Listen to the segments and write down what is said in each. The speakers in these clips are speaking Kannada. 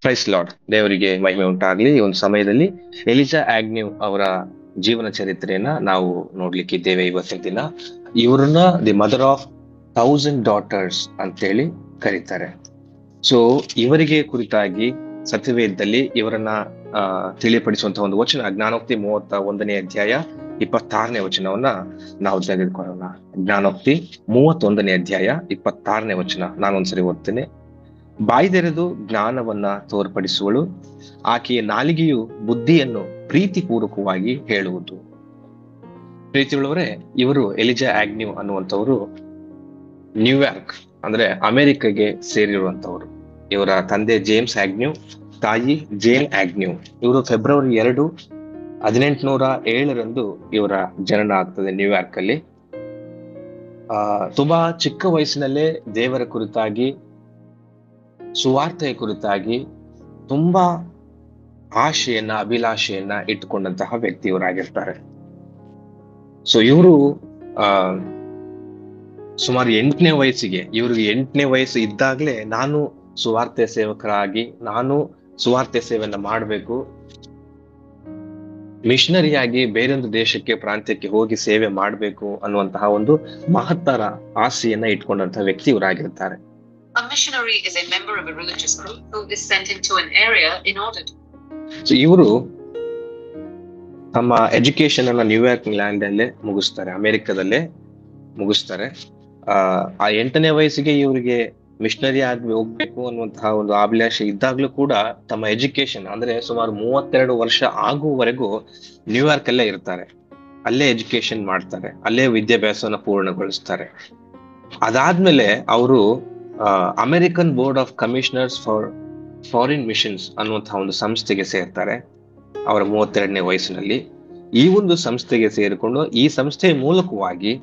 ಪ್ರೈಸ್ ಲಾರ್ಡ್, ದೇವರಿಗೆ ಮಹಿಮೆ ಉಂಟಾಗ್ಲಿ. ಈ ಒಂದು ಸಮಯದಲ್ಲಿ ಎಲಿಜಾ ಆಗ್ನ್ಯೂ ಅವರ ಜೀವನ ಚರಿತ್ರೆಯನ್ನ ನಾವು ನೋಡ್ಲಿಕ್ಕಿದ್ದೇವೆ ಇವತ್ತಿನ ದಿನ. ಇವ್ರನ್ನ ದಿ ಮದರ್ ಆಫ್ 1000 ಡಾಟರ್ಸ್ ಅಂತೇಳಿ ಕರೀತಾರೆ. ಸೊ ಇವರಿಗೆ ಕುರಿತಾಗಿ ಸತ್ಯವೇದದಲ್ಲಿ ಇವರನ್ನ ತಿಳಿಪಡಿಸುವಂತಹ ಒಂದು ವಚನ, ಜ್ಞಾನೋಕ್ತಿ 31ನೇ ಅಧ್ಯಾಯ 26ನೇ ವಚನವನ್ನ ನಾವು ತೆಗೆದುಕೊಳ್ಳೋಣ. ಜ್ಞಾನೋಕ್ತಿ 31ನೇ ಅಧ್ಯಾಯ 26ನೇ ವಚನ ನಾನೊಂದ್ಸರಿ ಓದ್ತೇನೆ. ಬಾಯ್ದೆರೆದು ಜ್ಞಾನವನ್ನ ತೋರ್ಪಡಿಸುವಳು, ಆಕೆಯ ನಾಲಿಗೆಯು ಬುದ್ಧಿಯನ್ನು ಪ್ರೀತಿಪೂರ್ವಕವಾಗಿ ಹೇಳುವುದು. ಪ್ರೀತಿಯುಳ್ಳವರೇ, ಇವರು ಎಲಿಜಾ ಆಗ್ನ್ಯೂ ಅನ್ನುವಂಥವ್ರು ನ್ಯೂಯಾರ್ಕ್ ಅಂದ್ರೆ ಅಮೆರಿಕಗೆ ಸೇರಿರುವಂತವ್ರು. ಇವರ ತಂದೆ ಜೇಮ್ಸ್ ಆಗ್ನ್ಯೂ, ತಾಯಿ ಜೇನ್ ಆಗ್ನ್ಯೂ. ಇವರು ಫೆಬ್ರವರಿ 2, 1807 ಇವರ ಜನನ ಆಗ್ತದೆ ನ್ಯೂಯಾರ್ಕ್ ಅಲ್ಲಿ. ತುಂಬಾ ಚಿಕ್ಕ ವಯಸ್ಸಿನಲ್ಲೇ ದೇವರ ಕುರಿತಾಗಿ, ಸುವಾರ್ತೆಯ ಕುರಿತಾಗಿ ತುಂಬಾ ಆಶೆಯನ್ನ, ಅಭಿಲಾಷೆಯನ್ನ ಇಟ್ಟುಕೊಂಡಂತಹ ವ್ಯಕ್ತಿಯವರಾಗಿರ್ತಾರೆ. ಸೊ ಇವರು ಸುಮಾರು 8ನೇ ವಯಸ್ಸಿಗೆ, ಇವ್ರಿಗೆ 8ನೇ ವಯಸ್ಸು ಇದ್ದಾಗಲೇ ನಾನು ಸುವಾರ್ತೆ ಸೇವಕರಾಗಿ, ನಾನು ಸುವಾರ್ತೆ ಸೇವೆಯನ್ನ ಮಾಡಬೇಕು, ಮಿಷನರಿಯಾಗಿ ಬೇರೊಂದು ದೇಶಕ್ಕೆ, ಪ್ರಾಂತ್ಯಕ್ಕೆ ಹೋಗಿ ಸೇವೆ ಮಾಡಬೇಕು ಅನ್ನುವಂತಹ ಒಂದು ಮಹತ್ತರ ಆಸೆಯನ್ನ ಇಟ್ಕೊಂಡಂತಹ ವ್ಯಕ್ತಿ ಇವರಾಗಿರ್ತಾರೆ. A missionary is a member of a religious group who is sent into an area in order to. So ಇವರು ತಮ್ಮ ಎಜುಕೇಶನ್ ಅನ್ನ ನ್ಯೂಯಾರ್ಕ್ ಲ್ಯಾಂಡ್ ಅಲ್ಲೇ ಮುಗಿಸ್ತಾರೆ, ಅಮೆರಿಕದಲ್ಲೇ ಮುಗಿಸ್ತಾರೆ. ಆ 8ನೇ ವಯಸ್ಸಿಗೆ ಇವರಿಗೆ ಮಿಷನರಿ ಆಗಿ ಹೋಗ್ಬೇಕು ಅನ್ನುವಂತಹ ಒಂದು ಅಭಿಲಾಷೆ ಇದ್ದಾಗ್ಲೂ ಕೂಡ ತಮ್ಮ ಎಜುಕೇಶನ್ ಅಂದ್ರೆ ಸುಮಾರು 32 ವರ್ಷ ಆಗುವವರೆಗೂ ನ್ಯೂಯಾರ್ಕ್ ಅಲ್ಲೇ ಇರ್ತಾರೆ, ಅಲ್ಲೇ ಎಜುಕೇಶನ್ ಮಾಡ್ತಾರೆ, ಅಲ್ಲೇ ವಿದ್ಯಾಭ್ಯಾಸವನ್ನ ಪೂರ್ಣಗೊಳಿಸ್ತಾರೆ. ಅದಾದ್ಮೇಲೆ ಅವರು American board of commissioners for foreign missions ಅನ್ನುವಂತಹ ಒಂದು ಸಂಸ್ಥೆಗೆ ಸೇರ್ತಾರೆ ಅವರ 32ನೇ ವಯಸ್ಸಿನಲ್ಲಿ. ಈ ಒಂದು ಸಂಸ್ಥೆಗೆ ಸೇರಿಕೊಂಡು ಈ ಸಂಸ್ಥೆಯ ಮೂಲಕವಾಗಿ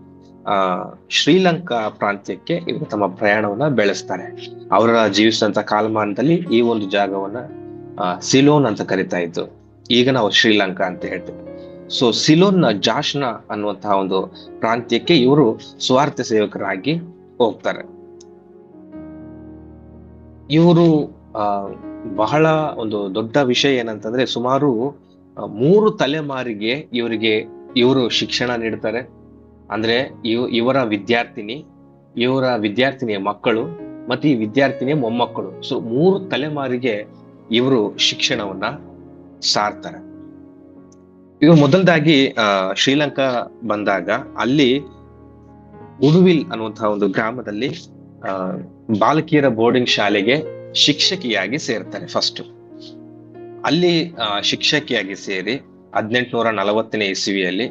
ಶ್ರೀಲಂಕಾ ಪ್ರಾಂತ್ಯಕ್ಕೆ ಇವರು ತಮ್ಮ ಪ್ರಯಾಣವನ್ನ ಬೆಳೆಸ್ತಾರೆ. ಅವರ ಜೀವಿಸಿದಂತ ಕಾಲಮಾನದಲ್ಲಿ ಈ ಒಂದು ಜಾಗವನ್ನ ಸಿಲೋನ್ ಅಂತ ಕರಿತಾ ಇತ್ತು, ಈಗ ನಾವು ಶ್ರೀಲಂಕಾ ಅಂತ ಹೇಳ್ತೀವಿ. ಸೊ ಸಿಲೋನ್ನ ಜಾಶ್ನ ಅನ್ನುವಂತಹ ಒಂದು ಪ್ರಾಂತ್ಯಕ್ಕೆ ಇವರು ಸ್ವಾರ್ಥ ಸೇವಕರಾಗಿ ಹೋಗ್ತಾರೆ. ಇವರು ಬಹಳ ಒಂದು ದೊಡ್ಡ ವಿಷಯ ಏನಂತಂದ್ರೆ, ಸುಮಾರು 3 ತಲೆಮಾರಿಗೆ ಇವರು ಶಿಕ್ಷಣ ನೀಡ್ತಾರೆ. ಅಂದ್ರೆ ಇವರ ವಿದ್ಯಾರ್ಥಿನಿಯ ಮಕ್ಕಳು ಮತ್ತೆ ಈ ವಿದ್ಯಾರ್ಥಿನಿಯ ಮೊಮ್ಮಕ್ಕಳು, ಸೊ 3 ತಲೆಮಾರಿಗೆ ಇವರು ಶಿಕ್ಷಣವನ್ನ ಸಾರ್ತಾರೆ. ಇವರು ಮೊದಲದಾಗಿ ಶ್ರೀಲಂಕಾ ಬಂದಾಗ ಅಲ್ಲಿ ಉಡುವಿಲ್ ಅನ್ನುವಂತಹ ಒಂದು ಗ್ರಾಮದಲ್ಲಿ ಬಾಲಕಿಯರ ಬೋರ್ಡಿಂಗ್ ಶಾಲೆಗೆ ಶಿಕ್ಷಕಿಯಾಗಿ ಸೇರ್ತಾರೆ. ಫಸ್ಟ್ ಅಲ್ಲಿ ಶಿಕ್ಷಕಿಯಾಗಿ ಸೇರಿ 1840ನೇ ಇಸವಿಯಲ್ಲಿ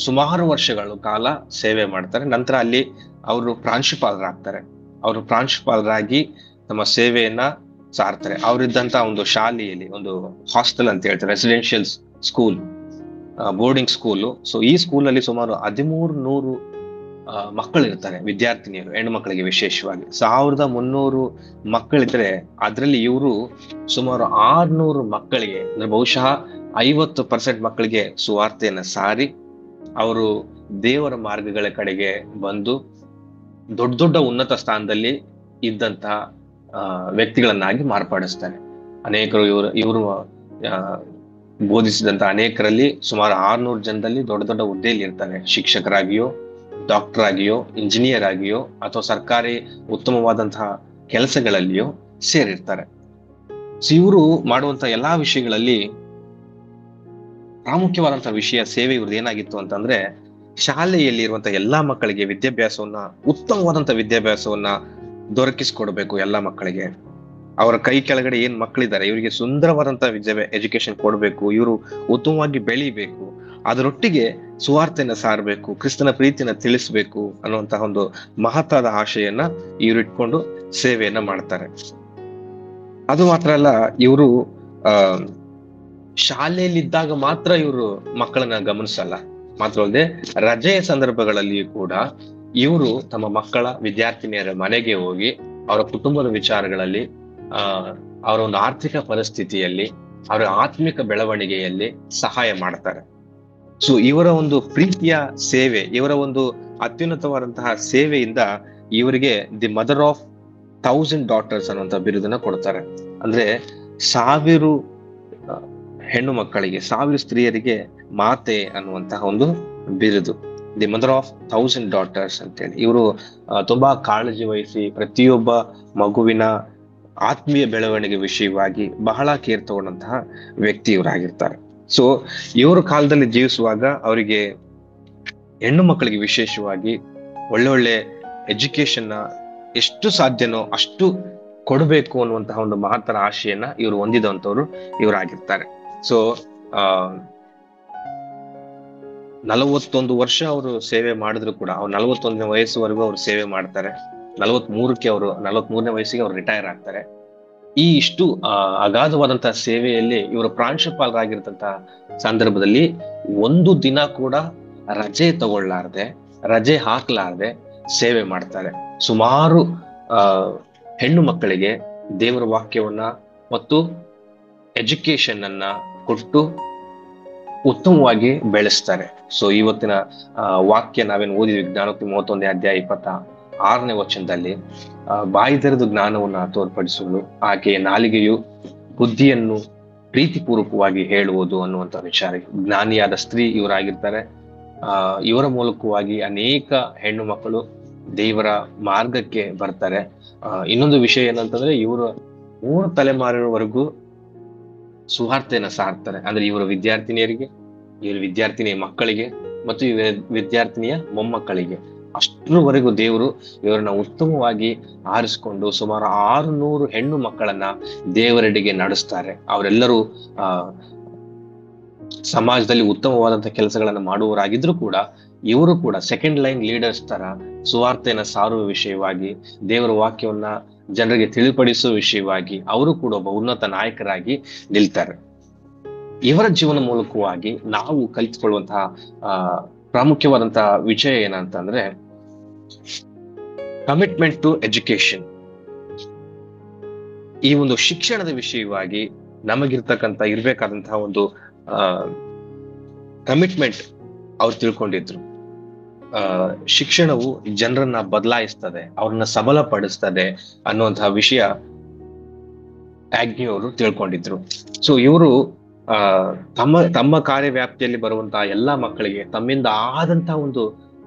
ಸುಮಾರು ವರ್ಷಗಳು ಕಾಲ ಸೇವೆ ಮಾಡ್ತಾರೆ. ನಂತರ ಅಲ್ಲಿ ಅವರು ಪ್ರಾಂಶುಪಾಲರಾಗ್ತಾರೆ. ಅವರು ಪ್ರಾಂಶುಪಾಲರಾಗಿ ತಮ್ಮ ಸೇವೆಯನ್ನ ಸಾರ್ತಾರೆ. ಅವರಿದ್ದಂತ ಒಂದು ಶಾಲೆಯಲ್ಲಿ, ಒಂದು ಹಾಸ್ಟೆಲ್ ಅಂತ ಹೇಳ್ತಾರೆ, residential school, boarding school. So ಈ ಸ್ಕೂಲಲ್ಲಿ ಸುಮಾರು 1300 ಮಕ್ಕಳು ಇರ್ತಾರೆ, ವಿದ್ಯಾರ್ಥಿನಿಯರು, ಹೆಣ್ಣು ಮಕ್ಕಳಿಗೆ ವಿಶೇಷವಾಗಿ 1300 ಮಕ್ಕಳಿದ್ರೆ ಅದರಲ್ಲಿ ಇವರು ಸುಮಾರು 600 ಮಕ್ಕಳಿಗೆ, ಅಂದ್ರೆ ಬಹುಶಃ 50% ಮಕ್ಕಳಿಗೆ ಸುವಾರ್ತೆಯನ್ನ ಸಾರಿ ಅವರು ದೇವರ ಮಾರ್ಗಗಳ ಕಡೆಗೆ ಬಂದು ದೊಡ್ಡ ದೊಡ್ಡ ಉನ್ನತ ಸ್ಥಾನದಲ್ಲಿ ಇದ್ದಂತಹ ವ್ಯಕ್ತಿಗಳನ್ನಾಗಿ ಮಾರ್ಪಡಿಸ್ತಾರೆ. ಅನೇಕರು ಇವರು ಬೋಧಿಸಿದಂತ ಅನೇಕರಲ್ಲಿ ಸುಮಾರು 600 ಜನದಲ್ಲಿ ದೊಡ್ಡ ದೊಡ್ಡ ಹುದ್ದೆಯಲ್ಲಿ ಇರ್ತಾರೆ. ಶಿಕ್ಷಕರಾಗಿಯೋ, ಡಾಕ್ಟರ್ ಆಗಿಯೋ, ಇಂಜಿನಿಯರ್ ಆಗಿಯೋ ಅಥವಾ ಸರ್ಕಾರಿ ಉತ್ತಮವಾದಂತಹ ಕೆಲಸಗಳಲ್ಲಿಯೋ ಸೇರಿರ್ತಾರೆ. ಸೊ ಇವರು ಮಾಡುವಂತ ಎಲ್ಲಾ ವಿಷಯಗಳಲ್ಲಿ ಪ್ರಾಮುಖ್ಯವಾದಂತಹ ವಿಷಯ ಸೇವೆ ಇವ್ರದ್ದು ಏನಾಗಿತ್ತು ಅಂತಂದ್ರೆ, ಶಾಲೆಯಲ್ಲಿ ಇರುವಂತಹ ಎಲ್ಲಾ ಮಕ್ಕಳಿಗೆ ವಿದ್ಯಾಭ್ಯಾಸವನ್ನ, ಉತ್ತಮವಾದಂತಹ ವಿದ್ಯಾಭ್ಯಾಸವನ್ನ ದೊರಕಿಸಿಕೊಡ್ಬೇಕು ಎಲ್ಲಾ ಮಕ್ಕಳಿಗೆ. ಅವರ ಕೈ ಕೆಳಗಡೆ ಏನ್ ಮಕ್ಕಳಿದ್ದಾರೆ ಇವರಿಗೆ ಸುಂದರವಾದಂತಹ ಎಜುಕೇಶನ್ ಕೊಡ್ಬೇಕು, ಇವರು ಉತ್ತಮವಾಗಿ ಬೆಳಿಬೇಕು, ಅದರೊಟ್ಟಿಗೆ ಸುವಾರ್ತೆಯನ್ನ ಸಾರಬೇಕು, ಕ್ರಿಸ್ತನ ಪ್ರೀತಿಯನ್ನ ತಿಳಿಸ್ಬೇಕು ಅನ್ನುವಂತಹ ಒಂದು ಮಹತ್ತಾದ ಆಶೆಯನ್ನ ಇವರು ಇಟ್ಕೊಂಡು ಸೇವೆಯನ್ನ ಮಾಡ್ತಾರೆ. ಅದು ಮಾತ್ರ ಅಲ್ಲ, ಇವರು ಶಾಲೆಯಲ್ಲಿದ್ದಾಗ ಮಾತ್ರ ಇವರು ಮಕ್ಕಳನ್ನ ಗಮನಿಸಲ್ಲ, ಮಾತ್ರ ಅಲ್ಲದೆ ರಜೆಯ ಸಂದರ್ಭಗಳಲ್ಲಿಯೂ ಕೂಡ ಇವರು ತಮ್ಮ ಮಕ್ಕಳ, ವಿದ್ಯಾರ್ಥಿನಿಯರ ಮನೆಗೆ ಹೋಗಿ ಅವರ ಕುಟುಂಬದ ವಿಚಾರಗಳಲ್ಲಿ, ಅವರ ಒಂದು ಆರ್ಥಿಕ ಪರಿಸ್ಥಿತಿಯಲ್ಲಿ, ಅವರ ಆತ್ಮಿಕ ಬೆಳವಣಿಗೆಯಲ್ಲಿ ಸಹಾಯ ಮಾಡ್ತಾರೆ. ಸೊ ಇವರ ಒಂದು ಪ್ರೀತಿಯ ಸೇವೆ, ಇವರ ಒಂದು ಅತ್ಯುನ್ನತವಾದಂತಹ ಸೇವೆಯಿಂದ ಇವರಿಗೆ ದಿ ಮದರ್ ಆಫ್ 1000 ಡಾಟರ್ಸ್ ಅನ್ನುವಂಥ ಬಿರುದನ್ನ ಕೊಡ್ತಾರೆ. ಅಂದ್ರೆ 1000 ಹೆಣ್ಣು ಮಕ್ಕಳಿಗೆ, 1000 ಸ್ತ್ರೀಯರಿಗೆ ಮಾತೆ ಅನ್ನುವಂತಹ ಒಂದು ಬಿರುದು, ದಿ ಮದರ್ ಆಫ್ 1000 ಡಾಟರ್ಸ್ ಅಂತೇಳಿ. ಇವರು ತುಂಬಾ ಕಾಳಜಿ ವಹಿಸಿ ಪ್ರತಿಯೊಬ್ಬ ಮಗುವಿನ ಆತ್ಮೀಯ ಬೆಳವಣಿಗೆ ವಿಷಯವಾಗಿ ಬಹಳ ಕೇರ್ ತಗೊಂಡಂತಹ ವ್ಯಕ್ತಿ ಇವರಾಗಿರ್ತಾರೆ. ಸೊ ಇವರು ಕಾಲದಲ್ಲಿ ಜೀವಿಸುವಾಗ ಅವರಿಗೆ ಹೆಣ್ಣು ಮಕ್ಕಳಿಗೆ ವಿಶೇಷವಾಗಿ ಒಳ್ಳೆ ಎಜುಕೇಶನ್ ಎಷ್ಟು ಸಾಧ್ಯನೋ ಅಷ್ಟು ಕೊಡಬೇಕು ಅನ್ನುವಂತಹ ಒಂದು ಮಹತ್ತರ ಆಶೆಯನ್ನ ಇವರು ಹೊಂದಿದಂತವ್ರು ಇವರಾಗಿರ್ತಾರೆ. ಸೊ 41 ವರ್ಷ ಅವರು ಸೇವೆ ಮಾಡಿದ್ರು ಕೂಡ, ಅವ್ರು 41ನೇ ವಯಸ್ಸುವರೆಗೂ ಅವ್ರು ಸೇವೆ ಮಾಡ್ತಾರೆ. 43ನೇ ವಯಸ್ಸಿಗೆ ಅವ್ರು ರಿಟೈರ್ ಆಗ್ತಾರೆ. ಈ ಇಷ್ಟು ಅಗಾಧವಾದಂತಹ ಸೇವೆಯಲ್ಲಿ ಇವರು ಪ್ರಾಂಶುಪಾಲರಾಗಿರ್ತಂತಹ ಸಂದರ್ಭದಲ್ಲಿ ಒಂದು ದಿನ ಕೂಡ ರಜೆ ತಗೊಳ್ಳಾರ್ದೆ, ರಜೆ ಹಾಕ್ಲಾರ್ದೆ ಸೇವೆ ಮಾಡ್ತಾರೆ. ಸುಮಾರು ಹೆಣ್ಣು ಮಕ್ಕಳಿಗೆ ದೇವರ ವಾಕ್ಯವನ್ನ ಮತ್ತು ಎಜುಕೇಶನ್ ಅನ್ನ ಕೊಟ್ಟು ಉತ್ತಮವಾಗಿ ಬೆಳೆಸ್ತಾರೆ. ಸೊ ಇವತ್ತಿನ ವಾಕ್ಯ ನಾವೇನು ಓದಿದ್ವಿ, ಜ್ಞಾನೋಕ್ತಿ 31ನೇ ಅಧ್ಯಾಯ 26ನೇ ವಚನದಲ್ಲಿ, ಬಾಯಿ ತೆರೆದು ಜ್ಞಾನವನ್ನ ತೋರ್ಪಡಿಸುವುದು, ಆಕೆಯ ನಾಲಿಗೆಯು ಬುದ್ಧಿಯನ್ನು ಪ್ರೀತಿಪೂರ್ವಕವಾಗಿ ಹೇಳುವುದು ಅನ್ನುವಂಥ ವಿಚಾರ. ಜ್ಞಾನಿಯಾದ ಸ್ತ್ರೀ ಇವರಾಗಿರ್ತಾರೆ. ಇವರ ಮೂಲಕವಾಗಿ ಅನೇಕ ಹೆಣ್ಣು ಮಕ್ಕಳು ದೇವರ ಮಾರ್ಗಕ್ಕೆ ಬರ್ತಾರೆ. ಇನ್ನೊಂದು ವಿಷಯ ಏನಂತಂದ್ರೆ, ಇವರು 3 ತಲೆಮಾರಿನವರೆಗೂ ಸುವಾರ್ತೆಯನ್ನ ಸಾರ್ತಾರೆ. ಅಂದ್ರೆ ಇವರ ವಿದ್ಯಾರ್ಥಿನಿಯರಿಗೆ, ಇವರ ವಿದ್ಯಾರ್ಥಿನಿಯ ಮಕ್ಕಳಿಗೆ ಮತ್ತು ಇವರ ವಿದ್ಯಾರ್ಥಿನಿಯ ಮೊಮ್ಮಕ್ಕಳಿಗೆ ಅಷ್ಟರವರೆಗೂ ದೇವರು ಇವರನ್ನ ಉತ್ತಮವಾಗಿ ಆರಿಸ್ಕೊಂಡು ಸುಮಾರು 600 ಹೆಣ್ಣು ಮಕ್ಕಳನ್ನ ದೇವರೆಡೆಗೆ ನಡೆಸ್ತಾರೆ. ಅವರೆಲ್ಲರೂ ಸಮಾಜದಲ್ಲಿ ಉತ್ತಮವಾದಂತಹ ಕೆಲಸಗಳನ್ನ ಮಾಡುವವರಾಗಿದ್ರು ಕೂಡ ಇವರು ಕೂಡ ಸೆಕೆಂಡ್ ಲೈನ್ ಲೀಡರ್ಸ್ ತರ ಸುವಾರ್ತೆಯನ್ನ ಸಾರುವ ವಿಷಯವಾಗಿ, ದೇವರ ವಾಕ್ಯವನ್ನ ಜನರಿಗೆ ತಿಳಿಪಡಿಸುವ ವಿಷಯವಾಗಿ ಅವರು ಕೂಡ ಒಬ್ಬ ಉನ್ನತ ನಾಯಕರಾಗಿ ನಿಲ್ತಾರೆ. ಇವರ ಜೀವನ ಮೂಲಕವಾಗಿ ನಾವು ಕಲಿತುಕೊಳ್ಳುವಂತಹ ಪ್ರಾಮುಖ್ಯವಾದಂತಹ ವಿಷಯ ಏನಂತಂದ್ರೆ, ಕಮಿಟ್ಮೆಂಟ್ ಟು ಎಜುಕೇಶನ್. ಈ ಒಂದು ಶಿಕ್ಷಣದ ವಿಷಯವಾಗಿ ಇರ್ಬೇಕಾದಂತಹ ಒಂದು ಕಮಿಟ್ಮೆಂಟ್ ಅವ್ರು ತಿಳ್ಕೊಂಡಿದ್ರು. ಶಿಕ್ಷಣವು ಜನರನ್ನ ಬದಲಾಯಿಸ್ತದೆ, ಅವ್ರನ್ನ ಸಬಲಪಡಿಸ್ತದೆ ಅನ್ನುವಂತಹ ವಿಷಯ ಆಗ್ನ್ಯೂ ಅವರು ತಿಳ್ಕೊಂಡಿದ್ರು. ಸೊ ಇವರು ತಮ್ಮ ಕಾರ್ಯವ್ಯಾಪ್ತಿಯಲ್ಲಿ ಬರುವಂತಹ ಎಲ್ಲಾ ಮಕ್ಕಳಿಗೆ ತಮ್ಮಿಂದ ಆದಂತಹ ಒಂದು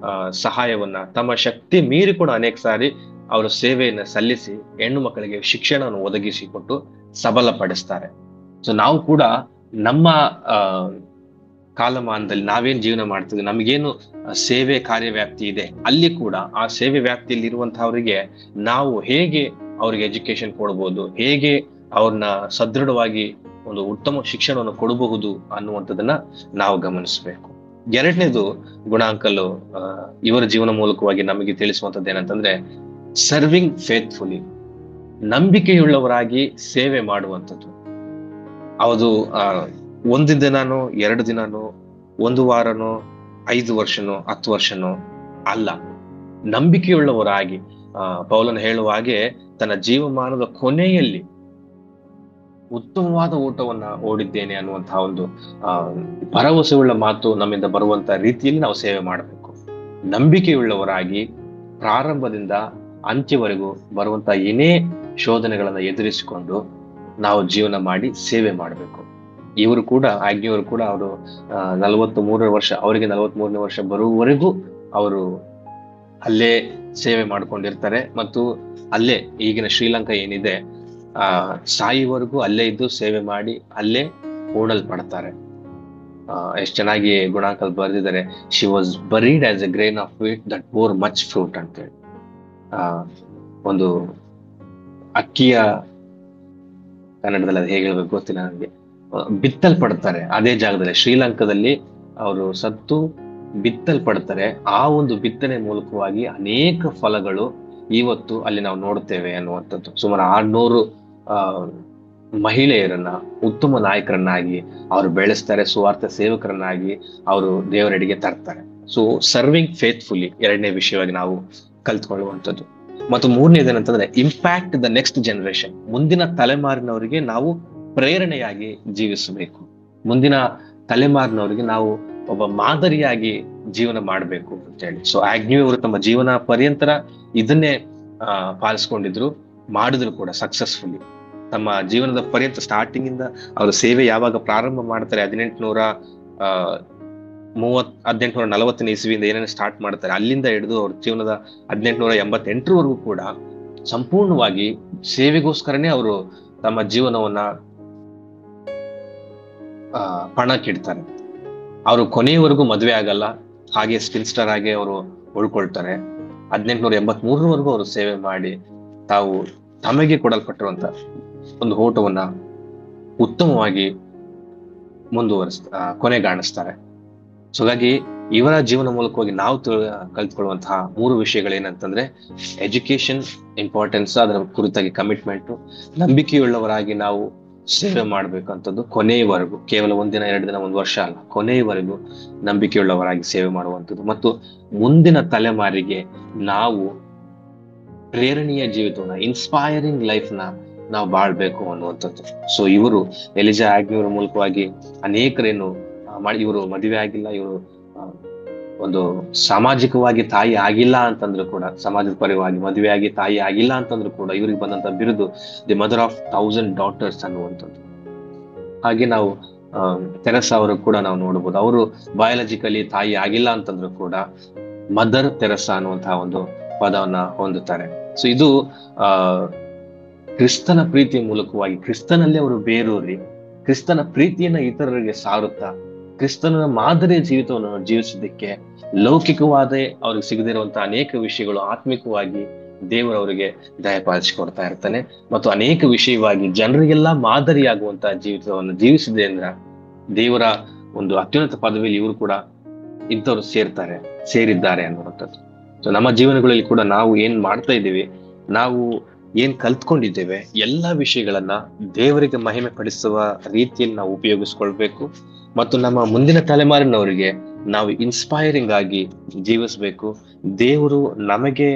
ಸಹಾಯವನ್ನ, ತಮ್ಮ ಶಕ್ತಿ ಮೀರಿ ಕೂಡ ಅನೇಕ ಸಾರಿ ಅವರು ಸೇವೆಯನ್ನ ಸಲ್ಲಿಸಿ ಹೆಣ್ಣು ಮಕ್ಕಳಿಗೆ ಶಿಕ್ಷಣವನ್ನು ಒದಗಿಸಿಕೊಟ್ಟು ಸಬಲಪಡಿಸ್ತಾರೆ. ಸೊ ನಾವು ಕೂಡ ನಮ್ಮ ಕಾಲಮಾನದಲ್ಲಿ ನಾವೇನ್ ಜೀವನ ಮಾಡ್ತೀವಿ, ನಮಗೇನು ಸೇವೆ ಕಾರ್ಯವ್ಯಾಪ್ತಿ ಇದೆ, ಅಲ್ಲಿ ಕೂಡ ಆ ಸೇವೆ ವ್ಯಾಪ್ತಿಯಲ್ಲಿ ಇರುವಂತಹವರಿಗೆ ನಾವು ಹೇಗೆ ಅವ್ರಿಗೆ ಎಜುಕೇಶನ್ ಕೊಡಬಹುದು, ಹೇಗೆ ಅವ್ರನ್ನ ಸದೃಢವಾಗಿ ಒಂದು ಉತ್ತಮ ಶಿಕ್ಷಣವನ್ನು ಕೊಡಬಹುದು ಅನ್ನುವಂಥದ್ದನ್ನ ನಾವು ಗಮನಿಸಬೇಕು. ಎರಡನೇದು ಗುಣಾಂಕಲು ಇವರ ಜೀವನ ಮೂಲಕವಾಗಿ ನಮಗೆ ತಿಳಿಸುವಂಥದ್ದು ಏನಂತಂದ್ರೆ, ಸರ್ವಿಂಗ್ ಫೇತ್ಫುಲಿ, ನಂಬಿಕೆಯುಳ್ಳವರಾಗಿ ಸೇವೆ ಮಾಡುವಂಥದ್ದು. ಅದು 1 ದಿನನೋ 2 ದಿನನೋ 1 ವಾರನೋ 5 ವರ್ಷನೋ 10 ವರ್ಷನೋ ಅಲ್ಲ, ನಂಬಿಕೆಯುಳ್ಳವರಾಗಿ ಪೌಲನು ಹೇಳುವ ಹಾಗೆ ತನ್ನ ಜೀವಮಾನದ ಕೊನೆಯಲ್ಲಿ ಉತ್ತಮವಾದ ಓಟವನ್ನ ಓಡಿದ್ದೇನೆ ಅನ್ನುವಂತಹ ಒಂದು ಭರವಸೆಯುಳ್ಳ ಮಾತು ನಮ್ಮಿಂದ ಬರುವಂತಹ ರೀತಿಯಲ್ಲಿ ನಾವು ಸೇವೆ ಮಾಡಬೇಕು. ನಂಬಿಕೆಯುಳ್ಳವರಾಗಿ ಪ್ರಾರಂಭದಿಂದ ಅಂತ್ಯವರೆಗೂ ಬರುವಂತಹ ಏನೇ ಶೋಧನೆಗಳನ್ನ ಎದುರಿಸಿಕೊಂಡು ನಾವು ಜೀವನ ಮಾಡಿ ಸೇವೆ ಮಾಡಬೇಕು. ಇವರು ಕೂಡ ಆಗ್ನಿಯವರು ಕೂಡ ಅವರು 43 ವರ್ಷ, ಅವರಿಗೆ 43ನೇ ವರ್ಷ ಬರುವವರೆಗೂ ಅವರು ಅಲ್ಲೇ ಸೇವೆ ಮಾಡ್ಕೊಂಡಿರ್ತಾರೆ. ಮತ್ತು ಅಲ್ಲೇ ಈಗಿನ ಶ್ರೀಲಂಕಾ ಏನಿದೆ ಸಾಯಿವರೆಗೂ ಅಲ್ಲೇ ಇದ್ದು ಸೇವೆ ಮಾಡಿ ಅಲ್ಲೇ ಹೂಣಲ್ಪಡ್ತಾರೆ. ಎಷ್ಟು ಚೆನ್ನಾಗಿ ಗುಣಾಂಕಲ್ ಬರೆದಿದ್ದಾರೆ, she was buried as a grain of wheat that bore much fruit ಅಂತೇಳಿ. ಒಂದು ಅಕ್ಕಿಯ ಕನ್ನಡದಲ್ಲಿ ಅದು ಹೇಗೆ ಹೇಳ್ಬೇಕು ಗೊತ್ತಿಲ್ಲ ನನಗೆ, ಬಿತ್ತಲ್ಪಡ್ತಾರೆ ಅದೇ ಜಾಗದಲ್ಲಿ, ಶ್ರೀಲಂಕಾದಲ್ಲಿ ಅವರು ಸತ್ತು ಬಿತ್ತಲ್ಪಡ್ತಾರೆ. ಆ ಒಂದು ಬಿತ್ತನೆ ಮೂಲಕವಾಗಿ ಅನೇಕ ಫಲಗಳು ಇವತ್ತು ಅಲ್ಲಿ ನಾವು ನೋಡ್ತೇವೆ ಅನ್ನುವಂಥದ್ದು. ಸುಮಾರು 600 ಮಹಿಳೆಯರನ್ನ ಉತ್ತಮ ನಾಯಕರನ್ನಾಗಿ ಅವರು ಬೆಳೆಸ್ತಾರೆ, ಸುವಾರ್ಥ ಸೇವಕರನ್ನಾಗಿ ಅವರು ದೇವರೆಡೆಗೆ ತರ್ತಾರೆ. ಸೊ ಸರ್ವಿಂಗ್ ಫೇತ್ಫುಲಿ ಎರಡನೇ ವಿಷಯವಾಗಿ ನಾವು ಕಲ್ತ್ಕೊಳ್ಳುವಂಥದ್ದು. ಮತ್ತು ಮೂರನೇದೇನಂತಂದ್ರೆ, ಇಂಪ್ಯಾಕ್ಟ್ ದ ನೆಕ್ಸ್ಟ್ ಜನರೇಷನ್. ಮುಂದಿನ ತಲೆಮಾರಿನವರಿಗೆ ನಾವು ಪ್ರೇರಣೆಯಾಗಿ ಜೀವಿಸಬೇಕು. ಮುಂದಿನ ತಲೆಮಾರಿನವರಿಗೆ ನಾವು ಒಬ್ಬ ಮಾದರಿಯಾಗಿ ಜೀವನ ಮಾಡಬೇಕು ಅಂತ ಹೇಳಿ. ಸೊ ಆಗ್ನ್ಯೂ ಅವರು ತಮ್ಮ ಜೀವನ ಪರ್ಯಂತರ ಇದನ್ನೇ ಪಾಲಿಸ್ಕೊಂಡಿದ್ರು. ಮಾಡಿದ್ರು ಕೂಡ ಸಕ್ಸಸ್ಫುಲಿ ತಮ್ಮ ಜೀವನದ ಪರ್ಯಂತ ಸ್ಟಾರ್ಟಿಂಗ್ ಇಂದ ಅವರ ಸೇವೆ ಯಾವಾಗ ಪ್ರಾರಂಭ ಮಾಡ್ತಾರೆ 1840 ಇಸ್ವಿಯಿಂದ ಏನೇನು ಸ್ಟಾರ್ಟ್ ಮಾಡ್ತಾರೆ ಅಲ್ಲಿಂದ ಹಿಡಿದು ಅವ್ರ ಜೀವನದ 1888ರವರೆಗೂ ಕೂಡ ಸಂಪೂರ್ಣವಾಗಿ ಸೇವೆಗೋಸ್ಕರನೇ ಅವರು ತಮ್ಮ ಜೀವನವನ್ನ ಪಣಕ್ಕಿಡ್ತಾರೆ. ಅವರು ಕೊನೆಯವರೆಗೂ ಮದುವೆ ಆಗಲ್ಲ, ಹಾಗೆ ಸ್ಪಿನ್ಸ್ಟರ್ ಆಗಿ ಅವರು ಉಳ್ಕೊಳ್ತಾರೆ. 1883ರವರೆಗೂ ಅವರು ಸೇವೆ ಮಾಡಿ ತಾವು ತಮಗೆ ಕೊಡಲ್ಪಟ್ಟಿರುವಂತ ಒಂದು ಓಟವನ್ನ ಉತ್ತಮವಾಗಿ ಕೊನೆಗಾಣಿಸ್ತಾರೆ. ಸೊ ಹಾಗಾಗಿ ಇವರ ಜೀವನ ಮೂಲಕವಾಗಿ ನಾವು ಕಲ್ತ್ಕೊಳ್ಳುವಂತಹ 3 ವಿಷಯಗಳೇನಂತಂದ್ರೆ ಎಜುಕೇಶನ್ ಇಂಪಾರ್ಟೆನ್ಸ್, ಅದರ ಕುರಿತಾಗಿ ಕಮಿಟ್ಮೆಂಟ್, ನಂಬಿಕೆಯುಳ್ಳವರಾಗಿ ನಾವು ಸೇವೆ ಮಾಡ್ಬೇಕಂತದ್ದು ಕೊನೆಯವರೆಗೂ, ಕೇವಲ 1 ದಿನ 2 ದಿನ 1 ವರ್ಷ ಅಲ್ಲ, ಕೊನೆಯವರೆಗೂ ನಂಬಿಕೆಯುಳ್ಳವರಾಗಿ ಸೇವೆ ಮಾಡುವಂಥದ್ದು, ಮತ್ತು ಮುಂದಿನ ತಲೆಮಾರಿಗೆ ನಾವು ಪ್ರೇರಣೀಯ ಜೀವಿತವನ್ನ, ಇನ್ಸ್ಪೈರಿಂಗ್ ಲೈಫ್ ನ ನಾವು ಬಾಳ್ಬೇಕು ಅನ್ನುವಂಥದ್ದು. ಸೊ ಇವರು ಎಲಿಜಾ ಆಗ್ನ್ಯೂರ ಮೂಲಕವಾಗಿ ಅನೇಕರೇನು ಇವರು ಮದುವೆ ಆಗಿಲ್ಲ, ಇವರು ಒಂದು ಸಾಮಾಜಿಕವಾಗಿ ತಾಯಿ ಆಗಿಲ್ಲ ಅಂತಂದ್ರು ಕೂಡ, ಸಮಾಜದ ಪರವಾಗಿ ಮದುವೆ ಆಗಿ ತಾಯಿ ಆಗಿಲ್ಲ ಅಂತಂದ್ರು ಕೂಡ ಇವ್ರಿಗೆ ಬಂದಂತ ಬಿರುದು ದಿ ಮದರ್ ಆಫ್ 1000 ಡಾಟರ್ಸ್ ಅನ್ನುವಂಥದ್ದು. ಹಾಗೆ ನಾವು ತೆರೆಸಾ ಅವರು ಕೂಡ ನಾವು ನೋಡ್ಬೋದು, ಅವರು ಬಯಾಲಜಿಕಲಿ ತಾಯಿ ಆಗಿಲ್ಲ ಅಂತಂದ್ರು ಕೂಡ ಮದರ್ ತೆರೆಸಾ ಅನ್ನುವಂತಹ ಒಂದು ಪದವನ್ನ ಹೊಂದುತ್ತಾರೆ. ಸೊ ಇದು ಕ್ರಿಸ್ತನ ಪ್ರೀತಿಯ ಮೂಲಕವಾಗಿ, ಕ್ರಿಸ್ತನಲ್ಲಿ ಅವರು ಬೇರೂರಿ ಕ್ರಿಸ್ತನ ಪ್ರೀತಿಯನ್ನ ಇತರರಿಗೆ ಸಾರುತ್ತಾ ಕ್ರಿಸ್ತನ ಮಾದರಿಯ ಜೀವಿತವನ್ನು ಜೀವಿಸೋದಕ್ಕೆ ಲೌಕಿಕವಾದ ಅವ್ರಿಗೆ ಸಿಗದಿರುವಂತಹ ಅನೇಕ ವಿಷಯಗಳು ಆತ್ಮಿಕವಾಗಿ ದೇವರವರಿಗೆ ದಯಪಾಲಿಸಿಕೊಡ್ತಾ ಇರ್ತಾನೆ, ಮತ್ತು ಅನೇಕ ವಿಷಯವಾಗಿ ಜನರಿಗೆಲ್ಲ ಮಾದರಿಯಾಗುವಂತಹ ಜೀವಿತವನ್ನು ಜೀವಿಸಿದೆ ಅಂದ್ರೆ ದೇವರ ಒಂದು ಅತ್ಯುನ್ನತ ಪದವಿಯಲ್ಲಿ ಇವರು ಕೂಡ ಇಂಥವ್ರು ಸೇರಿದ್ದಾರೆ ಅನ್ನುವಂಥದ್ದು. ಸೊ ನಮ್ಮ ಜೀವನಗಳಲ್ಲಿ ಕೂಡ ನಾವು ಏನ್ ಮಾಡ್ತಾ ಇದ್ದೀವಿ, ನಾವು ಏನ್ ಕಲ್ತ್ಕೊಂಡಿದ್ದೇವೆ, ಎಲ್ಲ ವಿಷಯಗಳನ್ನ ದೇವರಿಗೆ ಮಹಿಮೆ ಪಡಿಸುವ ರೀತಿಯಲ್ಲಿ ನಾವು ಉಪಯೋಗಿಸ್ಕೊಳ್ಬೇಕು, ಮತ್ತು ನಮ್ಮ ಮುಂದಿನ ತಲೆಮಾರಿನವರಿಗೆ ನಾವು ಇನ್ಸ್ಪೈರಿಂಗ್ ಆಗಿ ಜೀವಿಸ್ಬೇಕು. ದೇವರು ನಮಗೆ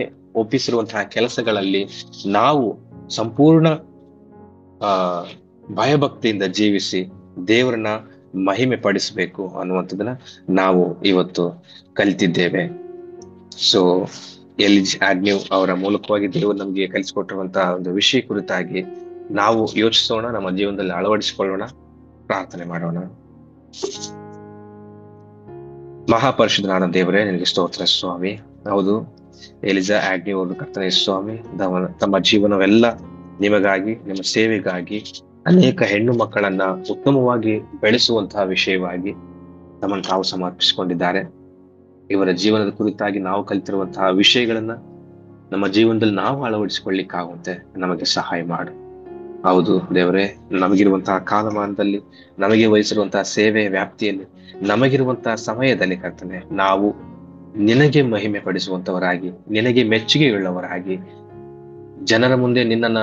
ಒಪ್ಪಿಸಿರುವಂತಹ ಕೆಲಸಗಳಲ್ಲಿ ನಾವು ಸಂಪೂರ್ಣ ಭಯಭಕ್ತಿಯಿಂದ ಜೀವಿಸಿ ದೇವರನ್ನ ಮಹಿಮೆ ಪಡಿಸಬೇಕು ಅನ್ನುವಂಥದ್ದನ್ನ ನಾವು ಇವತ್ತು ಕಲಿತಿದ್ದೇವೆ. ಸೊ ಎಲಿಜಾ ಆಗ್ನ್ಯೂ ಅವರ ಮೂಲಕವಾಗಿ ದೇವರು ನಮಗೆ ಕಲಿಸಿಕೊಟ್ಟಿರುವಂತಹ ಒಂದು ವಿಷಯ ಕುರಿತಾಗಿ ನಾವು ಯೋಚಿಸೋಣ, ನಮ್ಮ ಜೀವನದಲ್ಲಿ ಅಳವಡಿಸಿಕೊಳ್ಳೋಣ, ಪ್ರಾರ್ಥನೆ ಮಾಡೋಣ. ಮಹಾಪರಿಶುದ್ಧನಾದ ದೇವರೇ, ನಿನಗೆ ಸ್ತೋತ್ರ ಸ್ವಾಮಿ. ಹೌದು, ಎಲಿಜಾ ಆಗ್ನ್ಯೂ ಅವರು ಕರ್ತನೇ ಸ್ವಾಮಿ ತಮ್ಮ ಜೀವನವೆಲ್ಲ ನಿಮಗಾಗಿ, ನಿಮ್ಮ ಸೇವೆಗಾಗಿ, ಅನೇಕ ಹೆಣ್ಣು ಮಕ್ಕಳನ್ನ ಉತ್ತಮವಾಗಿ ಬೆಳೆಸುವಂತಹ ವಿಷಯವಾಗಿ ತಮ್ಮನ್ನು ತಾವು ಸಮರ್ಪಿಸಿಕೊಂಡಿದ್ದಾರೆ. ಇವರ ಜೀವನದ ಕುರಿತಾಗಿ ನಾವು ಕಲಿತಿರುವಂತಹ ವಿಷಯಗಳನ್ನ ನಮ್ಮ ಜೀವನದಲ್ಲಿ ನಾವು ಅಳವಡಿಸಿಕೊಳ್ಳಿಕ್ಕಾಗುತ್ತೆ ನಮಗೆ ಸಹಾಯ ಮಾಡು. ಹೌದು ದೇವರೇ, ನಮಗಿರುವಂತಹ ಕಾಲಮಾನದಲ್ಲಿ, ನಮಗೆ ವಹಿಸಿರುವಂತಹ ಸೇವೆಯ ವ್ಯಾಪ್ತಿಯಲ್ಲಿ, ನಮಗಿರುವಂತಹ ಸಮಯದಲ್ಲಿ ಕರ್ತನೆ, ನಾವು ನಿನಗೆ ಮಹಿಮೆ ಪಡಿಸುವಂತವರಾಗಿ, ನಿನಗೆ ಮೆಚ್ಚುಗೆಯುಳ್ಳವರಾಗಿ, ಜನರ ಮುಂದೆ ನಿನ್ನನ್ನ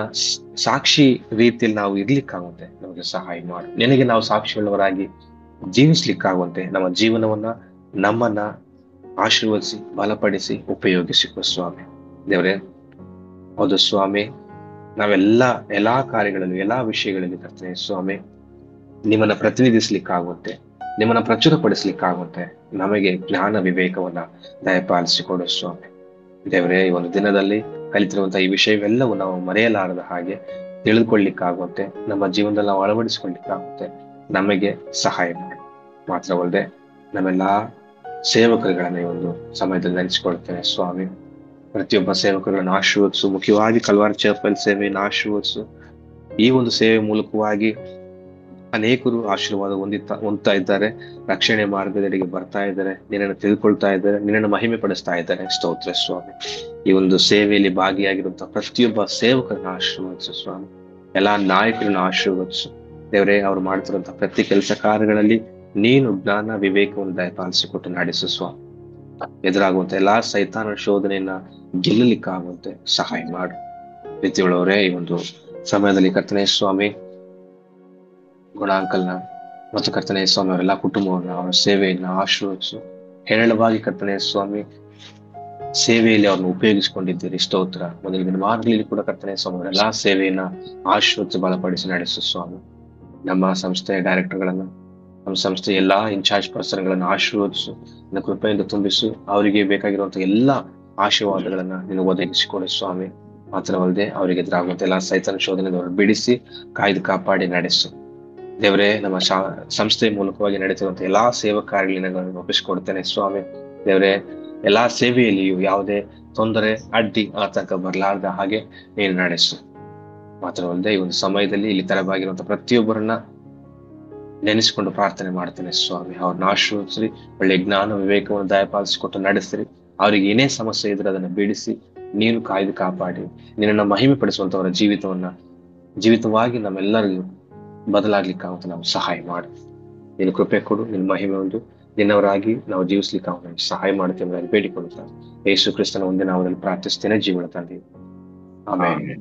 ಸಾಕ್ಷಿ ರೀತಿಯಲ್ಲಿ ನಾವು ಇರ್ಲಿಕ್ಕಾಗುತ್ತೆ ನಮಗೆ ಸಹಾಯ ಮಾಡು. ನಿನಗೆ ನಾವು ಸಾಕ್ಷಿಯುಳ್ಳವರಾಗಿ ಜೀವಿಸ್ಲಿಕ್ಕಾಗುವಂತೆ ನಮ್ಮ ಜೀವನವನ್ನ, ನಮ್ಮನ್ನ ಆಶೀರ್ವದಿಸಿ, ಬಲಪಡಿಸಿ, ಉಪಯೋಗಿಸಿಕೊ ಸ್ವಾಮಿ. ದೇವರೇ, ಹೌದು ಸ್ವಾಮಿ, ಎಲ್ಲಾ ಕಾರ್ಯಗಳಲ್ಲಿ, ಎಲ್ಲಾ ವಿಷಯಗಳಲ್ಲಿ ಕರ್ತನೆ ಸ್ವಾಮಿ, ನಿಮ್ಮನ್ನ ಪ್ರತಿನಿಧಿಸ್ಲಿಕ್ಕಾಗುತ್ತೆ, ನಿಮ್ಮನ್ನ ಪ್ರಚುರಪಡಿಸ್ಲಿಕ್ಕಾಗುತ್ತೆ ನಮಗೆ ಜ್ಞಾನ ವಿವೇಕವನ್ನ ದಯಪಾಲಿಸಿಕೊಡು ಸ್ವಾಮಿ. ದೇವರೇ, ಈ ಒಂದು ದಿನದಲ್ಲಿ ಕಲಿತಿರುವಂತಹ ಈ ವಿಷಯವೆಲ್ಲವೂ ನಾವು ಮರೆಯಲಾರದ ಹಾಗೆ ತಿಳಿದುಕೊಳ್ಳಿಕ್ಕಾಗುತ್ತೆ, ನಮ್ಮ ಜೀವನದಲ್ಲಿ ನಾವು ಅಳವಡಿಸಿಕೊಳ್ಳಿಕ್ಕಾಗುತ್ತೆ ನಮಗೆ ಸಹಾಯ ಮಾಡಿ. ಮಾತ್ರವಲ್ಲದೆ ನಮ್ಮೆಲ್ಲಾ ಸೇವಕರುಗಳನ್ನ ಈ ಒಂದು ಸಮಯದಲ್ಲಿ ನೆನೆಸಿಕೊಳ್ತೇನೆ ಸ್ವಾಮಿ. ಪ್ರತಿಯೊಬ್ಬ ಸೇವಕರನ್ನು ಆಶೀರ್ವದಿಸು, ಮುಖ್ಯವಾಗಿ ಕಲ್ವಾರಿ ಚರ್ಪಲ್ ಸೇವೆಯನ್ನು ಆಶೀರ್ವದಿಸು. ಈ ಒಂದು ಸೇವೆ ಮೂಲಕವಾಗಿ ಅನೇಕರು ಆಶೀರ್ವಾದ ಹೊಂದ್ತಾ ಇದ್ದಾರೆ, ರಕ್ಷಣೆ ಮಾರ್ಗದಲ್ಲಿಗೆ ಬರ್ತಾ ಇದ್ದಾರೆ, ನಿನ್ನನ್ನು ತಿಳ್ಕೊಳ್ತಾ ಇದ್ದಾರೆ, ನಿನ್ನನ್ನು ಮಹಿಮೆ ಪಡಿಸ್ತಾ ಇದ್ದಾರೆ. ಸ್ತೋತ್ರ ಸ್ವಾಮಿ. ಈ ಒಂದು ಸೇವೆಯಲ್ಲಿ ಭಾಗಿಯಾಗಿರುವಂತಹ ಪ್ರತಿಯೊಬ್ಬ ಸೇವಕರನ್ನ ಆಶೀರ್ವದಿಸು ಸ್ವಾಮಿ. ಎಲ್ಲಾ ನಾಯಕರನ್ನ ಆಶೀರ್ವದಿಸು ದೇವರೇ. ಅವ್ರು ಮಾಡ್ತಿರುವಂತಹ ಪ್ರತಿ ಕೆಲಸ ಕಾರ್ಯಗಳಲ್ಲಿ ನೀನು ಜ್ಞಾನ ವಿವೇಕವನ್ನು ದಯಪಾಲಿಸಿಕೊಟ್ಟು ನಡೆಸು ಸ್ವಾಮಿ. ಎದುರಾಗುವಂತ ಎಲ್ಲಾ ಸೈತಾನ ಶೋಧನೆಯನ್ನ ಗೆಲ್ಲಲಿಕ್ಕಾಗುವಂತೆ ಸಹಾಯ ಮಾಡು. ಪ್ರೀತಿಯುಳ್ಳವರೇ, ಈ ಒಂದು ಸಮಯದಲ್ಲಿ ಕರ್ತನೇ ಸ್ವಾಮಿ, ಗುಣಾಂಕಲ್ನ ಮತ್ತು ಕರ್ತನೇ ಸ್ವಾಮಿ ಅವರೆಲ್ಲ ಕುಟುಂಬವನ್ನ, ಅವರ ಸೇವೆಯನ್ನ ಆಶೀರ್ವದಿಸು. ಹೇರಳವಾಗಿ ಕರ್ತನೇ ಸ್ವಾಮಿ ಸೇವೆಯಲ್ಲಿ ಅವ್ರನ್ನ ಉಪಯೋಗಿಸಿಕೊಂಡಿದ್ದೀರಿ. ಸ್ತೋತ್ರ. ಮೊದಲಿನ ಮಾರ್ಗದಲ್ಲಿ ಕೂಡ ಕರ್ತನೇ ಸ್ವಾಮಿ ಅವರೆಲ್ಲಾ ಸೇವೆಯನ್ನ ಆಶೀರ್ವದಿಸಿ ಬಲಪಡಿಸಿ ನಡೆಸು ಸ್ವಾಮಿ. ನಮ್ಮ ಸಂಸ್ಥೆಯ ಡೈರೆಕ್ಟರ್ಗಳನ್ನ, ನಮ್ಮ ಸಂಸ್ಥೆಯ ಎಲ್ಲಾ ಇನ್ಚಾರ್ಜ್ ಪರ್ಸನ್ಗಳನ್ನ ಆಶೀರ್ವದಿಸು, ನಿನ್ನ ಕೃಪೆಯಿಂದ ತುಂಬಿಸು. ಅವರಿಗೆ ಬೇಕಾಗಿರುವಂತಹ ಎಲ್ಲಾ ಆಶೀರ್ವಾದಗಳನ್ನ ನೀನು ಒದಗಿಸಿಕೊಡು ಸ್ವಾಮಿ. ಮಾತ್ರವಲ್ಲದೆ ಅವರಿಗೆ ಎದುರಾಗುವಂತ ಎಲ್ಲಾ ಸೈತಾನ ಶೋಧನೆ ಬಿಡಿಸಿ ಕಾಯ್ದು ಕಾಪಾಡಿ ನಡೆಸು. ದೇವರೇ, ನಮ್ಮ ಸಂಸ್ಥೆಯ ಮೂಲಕವಾಗಿ ನಡೆಸುವಂತ ಎಲ್ಲಾ ಸೇವಾ ಕಾರ್ಯಗಳನ್ನು ಒಪ್ಪಿಸಿಕೊಡ್ತೇನೆ ಸ್ವಾಮಿ. ದೇವರೇ, ಎಲ್ಲಾ ಸೇವೆಯಲ್ಲಿಯೂ ಯಾವುದೇ ತೊಂದರೆ, ಅಡ್ಡಿ, ಆತಂಕ ಬರಲಾರ್ದ ಹಾಗೆ ನೀನು ನಡೆಸು. ಮಾತ್ರವಲ್ಲದೆ ಈ ಒಂದು ಸಮಯದಲ್ಲಿ ಇಲ್ಲಿ ತರಬಾಗಿರುವಂತ ಪ್ರತಿಯೊಬ್ಬರನ್ನ ನೆನೆಸಿಕೊಂಡು ಪ್ರಾರ್ಥನೆ ಮಾಡ್ತೇನೆ ಸ್ವಾಮಿ. ಅವ್ರನ್ನ ಆಶೀರ್ವದಿಸ್ರಿ, ಒಳ್ಳೆ ಜ್ಞಾನ ವಿವೇಕವನ್ನು ದಯಪಾಲಿಸಿಕೊಟ್ಟು ನಡೆಸಿರಿ. ಅವ್ರಿಗೆ ಏನೇ ಸಮಸ್ಯೆ ಇದ್ರೆ ಅದನ್ನ ಬಿಡಿಸಿ ನೀನು ಕಾಯ್ದು ಕಾಪಾಡಿ ನಿನ್ನನ್ನು ಮಹಿಮೆ ಪಡಿಸುವಂತವರ ಜೀವಿತವಾಗಿ ನಮ್ಮೆಲ್ಲರಿಗೂ ಬದಲಾಗ್ಲಿಕ್ಕಾಗುತ್ತೆ ನಾವು ಸಹಾಯ ಮಾಡು. ನಿನ್ನ ಕೃಪೆ ಕೊಡು, ನಿನ್ನ ಮಹಿಮೆ ಒಂದು ನಿನ್ನವರಾಗಿ ನಾವು ಜೀವಿಸ್ಲಿಕ್ಕೆ ನಾವು ಸಹಾಯ ಮಾಡ್ತೇವೆ ಬೇಡಿಕೊಳ್ಳುತ್ತಾರೆ. ಯೇಸು ಕ್ರಿಸ್ತನ ಒಂದೇ ನಾಮದಲ್ಲಿ ಪ್ರಾರ್ಥಿಸ್ತೇನೆ, ಜೀವನ ತಂದೆ, ಆಮೇಲೆ.